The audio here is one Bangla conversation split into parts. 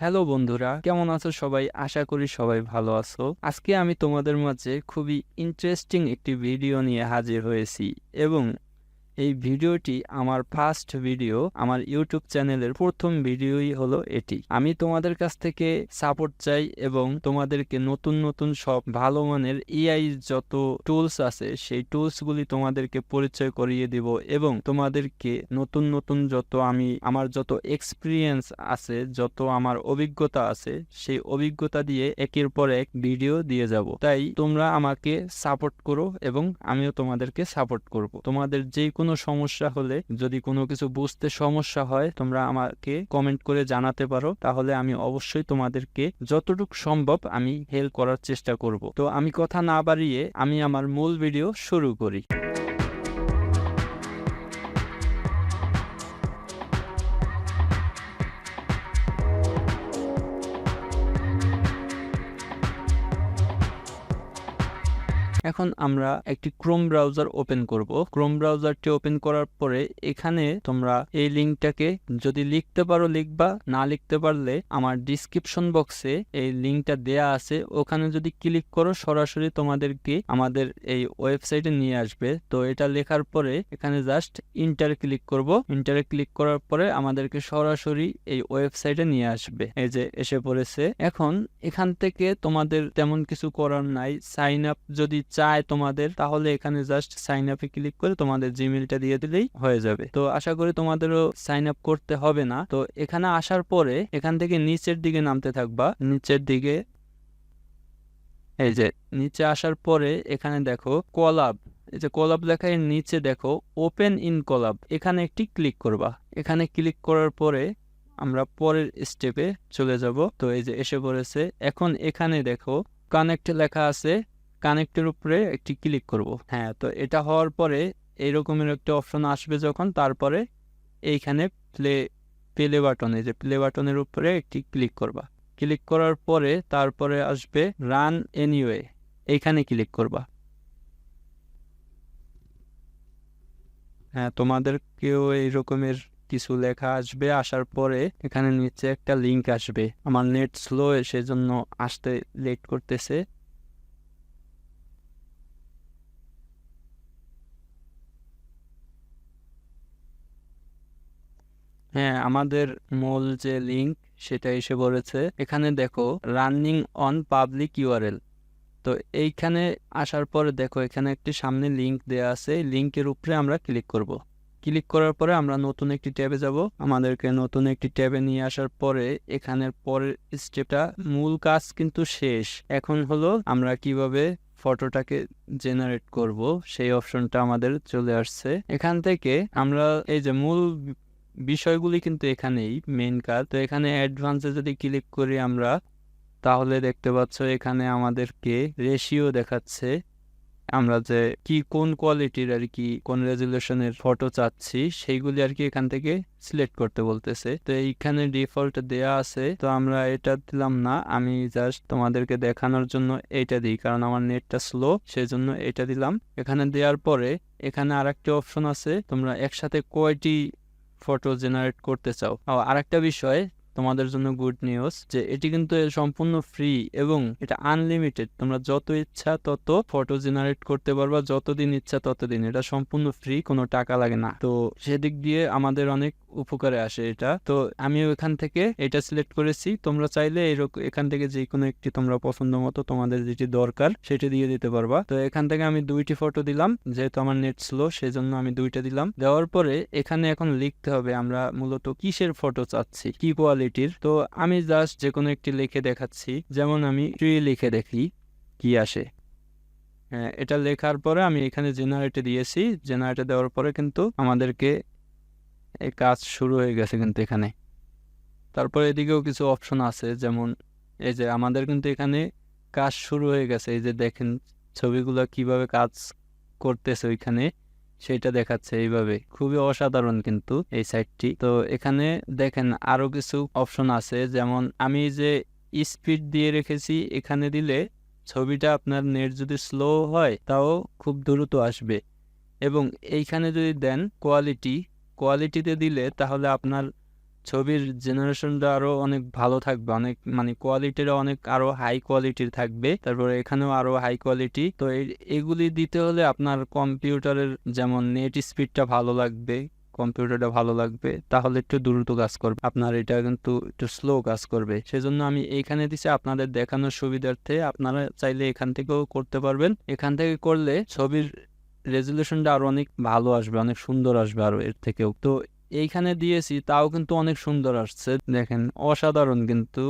হ্যালো বন্ধুরা, কেমন আছো সবাই? আশা করি সবাই ভালো আছো। আজকে আমি তোমাদের মাঝে খুবই ইন্টারেস্টিং একটি ভিডিও নিয়ে হাজির হয়েছি এবং এই ভিডিওটি আমার ফার্স্ট ভিডিও, আমার ইউটিউব চ্যানেলের প্রথম ভিডিওই হলো এটি। আমি তোমাদের কাছ থেকে সাপোর্ট চাই এবং তোমাদেরকে নতুন নতুন সব ভালো মানের এআই যত টুলস আছে সেই টুলসগুলি তোমাদেরকে পরিচয় করিয়ে দিব এবং তোমাদেরকে নতুন নতুন আমার যত এক্সপিরিয়েন্স আছে, যত আমার অভিজ্ঞতা আছে, সেই অভিজ্ঞতা দিয়ে একের পর এক ভিডিও দিয়ে যাব। তাই তোমরা আমাকে সাপোর্ট করো এবং আমিও তোমাদেরকে সাপোর্ট করব। তোমাদের যে কোনো সমস্যা হলে, যদি কোনো কিছু বুঝতে সমস্যা হয়, তোমরা আমাকে কমেন্ট করে জানাতে পারো। তাহলে আমি অবশ্যই তোমাদেরকে যতটুকু সম্ভব আমি হেল্প করার চেষ্টা করব। তো আমি কথা না বাড়িয়ে আমি আমার মূল ভিডিও শুরু করি। এখন আমরা একটি ক্রোম ব্রাউজার ওপেন করব। ক্রোম ব্রাউজারটি ওপেন করার পরে এখানে তোমরা এই লিঙ্কটাকে যদি লিখতে পারো লিখবা, না লিখতে পারলে আমার ডিসক্রিপশন বক্সে এই লিঙ্কটা দেয়া আছে, ওখানে যদি ক্লিক করো সরাসরি তোমাদেরকে আমাদের এই ওয়েবসাইটে নিয়ে আসবে। তো এটা লেখার পরে এখানে জাস্ট ইন্টার ক্লিক করব। ইন্টারে ক্লিক করার পরে আমাদেরকে সরাসরি এই ওয়েবসাইটে নিয়ে আসবে। এই যে এসে পড়েছে। এখন এখান থেকে তোমাদের তেমন কিছু করার নাই। সাইন আপ যদি চায় তোমাদের, তাহলে এখানে জাস্ট সাইন আপে ক্লিক করে তোমাদের জিমেইলটা দিয়ে দিলেই হয়ে যাবে। তো আশা করি তোমাদেরও সাইন আপ করতে হবে না। তো এখানে আসার পরে এখান থেকে নিচের দিকে নামতে থাকবা। নিচের দিকে এই যে নিচে আসার পরে এখানে দেখো কোলাব, এই যে কোলাব লেখা, এর নিচে দেখো ওপেন ইন কোলাব, এখানে একটি ক্লিক করবা। এখানে ক্লিক করার পরে আমরা পরের স্টেপে চলে যাব। তো এই যে এসে পড়েছে। এখন এখানে দেখো কানেক্ট লেখা আছে, কানেক্টের উপরে একটি ক্লিক করব। হ্যাঁ, তো এটা হওয়ার পরে এইরকমের একটা অপশন আসবে যখন, তারপরে এইখানে প্লে বাটন, এই যে প্লে বাটনের উপরে একটি ক্লিক করবা। ক্লিক করার পরে তারপরে আসবে রান এনিওয়ে, এইখানে ক্লিক করবা। হ্যাঁ, তোমাদেরকেও এই রকমের কিছু লেখা আসবে। আসার পরে এখানে নিচে একটা লিংক আসবে। আমার নেট স্লো, সেজন্য আসতে লেট করতেছে। হ্যাঁ, আমাদের মূল যে লিংক সেটা এসে পড়েছে। এখানে দেখো রানিং অন পাবলিক ইউআরএল। তো এইখানে আসার পরে দেখো এখানে একটি সামনে লিংক দেয়া আছে। লিংকের উপরে আমরা ক্লিক করব। ক্লিক করার পরে আমরা নতুন একটি ট্যাবে যাব। আমাদেরকে নতুন একটি ট্যাবে নিয়ে আসার পরে এখানের পরের স্টেপটা, মূল কাজ কিন্তু শেষ। এখন হলো আমরা কিভাবে ফটোটাকে জেনারেট করব সেই অপশনটা আমাদের চলে আসছে। এখান থেকে আমরা এই যে মূল বিষয়গুলি কিন্তু এখানেই মেইন কাজ। তো এখানে অ্যাডভান্সে যদি ক্লিক করি আমরা, তাহলে দেখতে পাচ্ছ এখানে আমাদেরকে রেশিও দেখাচ্ছে। আমরা যে কোন কোয়ালিটির আর কি কোন রেজুলেশনের ফটো চাচ্ছি সেইগুলি আর কি এখান থেকে সিলেক্ট করতে বলতেছে। তো এইখানে ডিফল্ট দেয়া আছে, তো আমরা এটা দিলাম না। আমি জাস্ট তোমাদেরকে দেখানোর জন্য এইটা দিই, কারণ আমার নেটটা স্লো, সেজন্য এটা দিলাম। এখানে দেওয়ার পরে এখানে আরেকটা অপশন আছে, তোমরা একসাথে কয়টি ফটো জেনারেট করতে চাও। আরেকটা বিষয় তোমাদের জন্য গুড নিউজ, যে এটি কিন্তু সম্পূর্ণ ফ্রি এবং এটা আনলিমিটেড। তোমরা যত ইচ্ছা তত ফটো জেনারেট করতে পারবা, যতদিন ইচ্ছা ততদিন। এটা সম্পূর্ণ ফ্রি, কোনো টাকা লাগে না। তো সেদিক দিয়ে আমাদের অনেক উপকারে আসে এটা। তো আমি এখান থেকে এটা সিলেক্ট করেছি। তোমরা চাইলে এখান থেকে যে কোনো একটি তোমরা পছন্দ মতো তোমাদের যেটি দরকার সেটি দিয়ে দিতে পারবা। তো এখান থেকে আমি 2টি ফটো দিলাম, যেহেতু আমার নেট স্লো সেজন্য আমি 2টা দিলাম। দেওয়ার পরে এখানে এখন লিখতে হবে আমরা মূলত কিসের ফটো চাচ্ছি, কি কোয়ালিটির। তো আমি জাস্ট যে কোনো একটি লিখে দেখাচ্ছি, যেমন আমি ট্রি লিখে দেখি কি আসে। হ্যাঁ, এটা লেখার পরে আমি এখানে জেনারেটে দিয়েছি। জেনারেটে দেওয়ার পরে কিন্তু আমাদেরকে এই কাজ শুরু হয়ে গেছে কিন্তু এখানে। তারপরে এদিকেও কিছু অপশন আছে, যেমন এই যে আমাদের কিন্তু এখানে কাজ শুরু হয়ে গেছে। এই যে দেখেন ছবিগুলো কিভাবে কাজ করতেছে ওইখানে, সেটা দেখাচ্ছে এইভাবে। খুবই অসাধারণ কিন্তু এই সাইটটি। তো এখানে দেখেন আরো কিছু অপশন আছে, যেমন আমি যে স্পিড দিয়ে রেখেছি, এখানে দিলে ছবিটা আপনার নেট যদি স্লো হয় তাও খুব দ্রুত আসবে। এবং এইখানে যদি দেন কোয়ালিটিতে দিলে তাহলে আপনার ছবির জেনারেশনটা আরো অনেক ভালো থাকবে, অনেক মানে কোয়ালিটিটা অনেক আরো হাই কোয়ালিটির থাকবে। তারপরে এখানেও আরো হাই কোয়ালিটি। তো এগুলি দিতে হলে আপনার কম্পিউটারের যেমন নেট স্পিডটা ভালো লাগবে, কম্পিউটারটা ভালো লাগবে, তাহলে একটু দ্রুত কাজ করবে। আপনার এটা কিন্তু একটু স্লো কাজ করবে, সেজন্য আমি এইখানে দিছি আপনাদের দেখানোর সুবিধার্থে। আপনারা চাইলে এখান থেকেও করতে পারবেন। এখান থেকে করলে ছবির রেজুলেশনটা আরো অনেক ভালো আসবে, অনেক সুন্দর আসবে আরো এর থেকেও। তো এইখানে দিয়েছি, তাও কিন্তু অনেক সুন্দর আসছে, দেখেন অসাধারণ। কিন্তু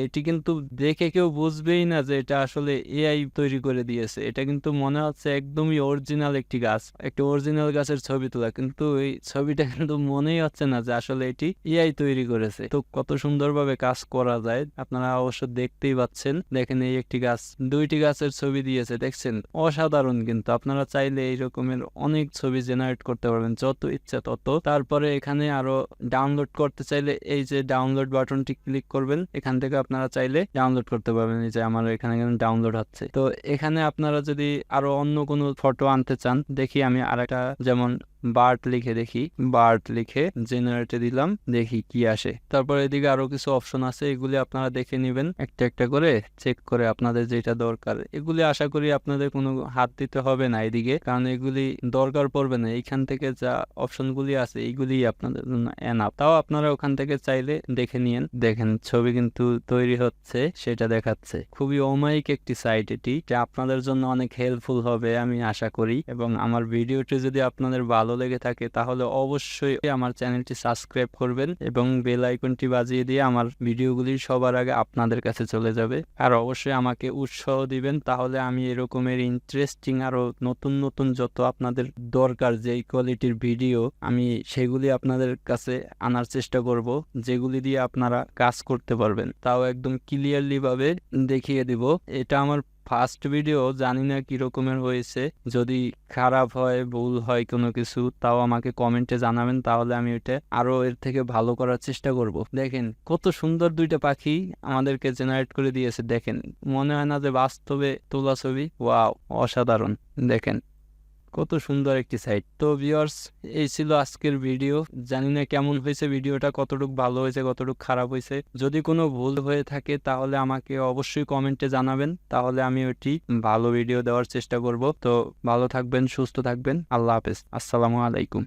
এটি কিন্তু দেখে কেউ বুঝবেই না যে এটা আসলে এআই তৈরি করে দিয়েছে। এটা কিন্তু মনে হচ্ছে একদমই অরিজিনাল একটি গাছ, একটি অরিজিনাল গাছের ছবি তোলা, কিন্তু এই ছবিটা কিন্তু মনেই হচ্ছে না যে আসলে এটি এআই তৈরি করেছে। তো কত সুন্দরভাবে কাজ করা যায় আপনারা অবশ্য দেখতেই পাচ্ছেন। দেখেন এই একটি গাছ, দুইটি গাছের ছবি দিয়েছে, দেখছেন অসাধারণ। কিন্তু আপনারা চাইলে এই রকমের অনেক ছবি জেনারেট করতে পারবেন, যত ইচ্ছা তত। তারপরে এখানে আরো ডাউনলোড করতে চাইলে এই যে ডাউনলোড বাটনটি ক্লিক করবেন, এখান থেকে আপনারা চাইলে ডাউনলোড করতে পারবেন। এই যে আমার এখানে ডাউনলোড হচ্ছে। তো এখানে আপনারা যদি আরো অন্য কোনো ফটো আনতে চান, দেখি আমি আরেকটা যেমন বার্ড লিখে দেখি, বার্ড লিখে জেনারেটে দিলাম, দেখি কি আসে। তারপর এদিকে আরো কিছু অপশন আছে, এগুলি আপনারা দেখে নেবেন একটা একটা করে, চেক করে আপনাদের যেটা দরকার। এগুলি আশা করি আপনাদের কোনো হাত দিতে হবে না এদিকে, কারণ এগুলি দরকার পড়বে না। এইখান থেকে যা অপশনগুলি আছে এইগুলি আপনাদের জন্য এনাফ। তাও আপনারা ওখান থেকে চাইলে দেখে নিয়েন। দেখেন ছবি কিন্তু তৈরি হচ্ছে, সেটা দেখাচ্ছে। খুবই অমায়িক একটি সাইট এটি, যা আপনাদের জন্য অনেক হেল্পফুল হবে আমি আশা করি। এবং আমার ভিডিওটি যদি আপনাদের ভালো লেগে থাকে তাহলে অবশ্যই আমার চ্যানেলটি সাবস্ক্রাইব করবেন এবং বেল আইকনটি বাজিয়ে দিয়ে আমার ভিডিওগুলি সবার আগে আপনাদের কাছে চলে যাবে। আর অবশ্যই আমাকে উৎসাহ দিবেন, তাহলে আমি এরকমের ইন্টারেস্টিং আরো নতুন নতুন যত আপনাদের দরকার যেই কোয়ালিটির ভিডিও, আমি সেগুলি আপনাদের কাছে আনার চেষ্টা করব, যেগুলি দিয়ে আপনারা কাজ করতে পারবেন, তাও একদম ক্লিয়ারলি ভাবে দেখিয়ে দিব। এটা আমার ফার্স্ট ভিডিও, জানি না কি রকমের হয়েছে। যদি খারাপ হয়, ভুল হয় কোনো কিছু, তাও আমাকে কমেন্টে জানাবেন, তাহলে আমি ওইটা আরো এর থেকে ভালো করার চেষ্টা করব। দেখেন কত সুন্দর দুইটা পাখি আমাদেরকে জেনারেট করে দিয়েছে। দেখেন মনে হয় না যে বাস্তবে তোলা ছবি। ওয়াও, অসাধারণ। দেখেন কত সুন্দর একটি সাইট। তো ভিউয়ার্স, এই ছিল আজকের ভিডিও। জানি না কেমন হয়েছে ভিডিওটা, কতটুকু ভালো হয়েছে, কতটুকু খারাপ হয়েছে। যদি কোনো ভুল হয়ে থাকে তাহলে আমাকে অবশ্যই কমেন্টে জানাবেন, তাহলে আমি ওইটি ভালো ভিডিও দেওয়ার চেষ্টা করব। তো ভালো থাকবেন, সুস্থ থাকবেন। আল্লাহ হাফেজ, আসসালামু আলাইকুম।